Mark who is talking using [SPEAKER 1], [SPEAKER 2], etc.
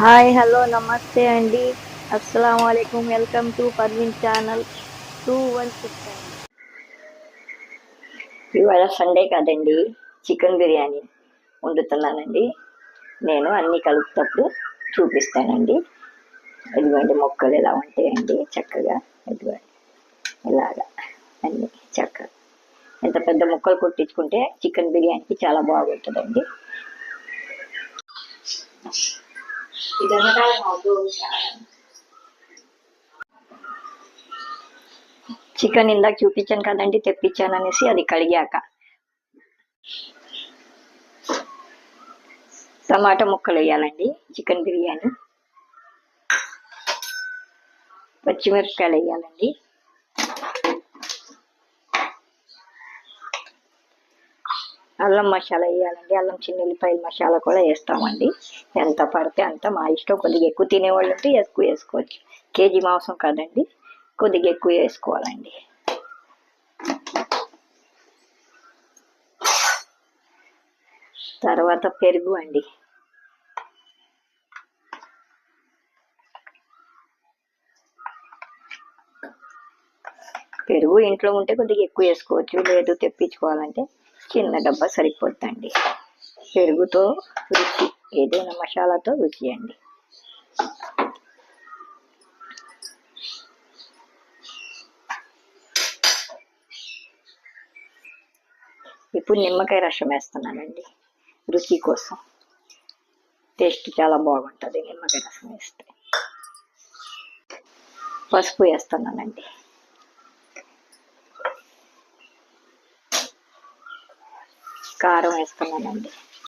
[SPEAKER 1] Hi hello నమస్తే అండి. అస్సలం వాలేకుమ్. వెల్కమ్ టు పర్వీన్ ఛానల్ 216 అండి.
[SPEAKER 2] ఇవాళ సండే కాదండి, చికెన్ బిర్యానీ వండుతున్నానండి. నేను అన్నీ కలుపుతప్పుడు చూపిస్తానండి. ఇదిగోండి మొక్కలు ఎలా ఉంటాయండి చక్కగా. ఇదిగోండి ఇలాగా అన్నీ చక్కగా ఎంత పెద్ద ముక్కలు కొట్టించుకుంటే చికెన్ బిర్యానీకి చాలా బాగుంటుందండి. చికెన్ ఇందాక చూపించాను కదండి, తెప్పించాను అనేసి అది కడిగాక టమాటా ముక్కలు వేయాలండి. చికెన్ బిర్యానీ పచ్చిమిరపకాయలు వేయాలండి. అల్లం మసాలా వేయాలండి. అల్లం చిన్నెల్లిపాయల మసాలా కూడా వేస్తామండి. ఎంత పడితే అంత మా ఇష్టం. కొద్దిగా ఎక్కువ తినేవాళ్ళు ఉంటే ఎక్కువ వేసుకోవచ్చు. కేజీ మాంసం కాదండి, కొద్దిగా ఎక్కువ వేసుకోవాలండి. తర్వాత పెరుగు అండి. పెరుగు ఇంట్లో ఉంటే కొద్దిగా ఎక్కువ వేసుకోవచ్చు, లేదు తెప్పించుకోవాలంటే చిన్న డబ్బా సరిపోద్దండి. పెరుగుతో రుచి, ఏదైనా మసాలాతో రుచి అండి. ఇప్పుడు నిమ్మకాయ రసం వేస్తున్నానండి, రుచి కోసం. టేస్ట్ చాలా బాగుంటుంది నిమ్మకాయ రసం వేస్తే. పసుపు వేస్తున్నానండి. కారం వేస్తున్నానండి.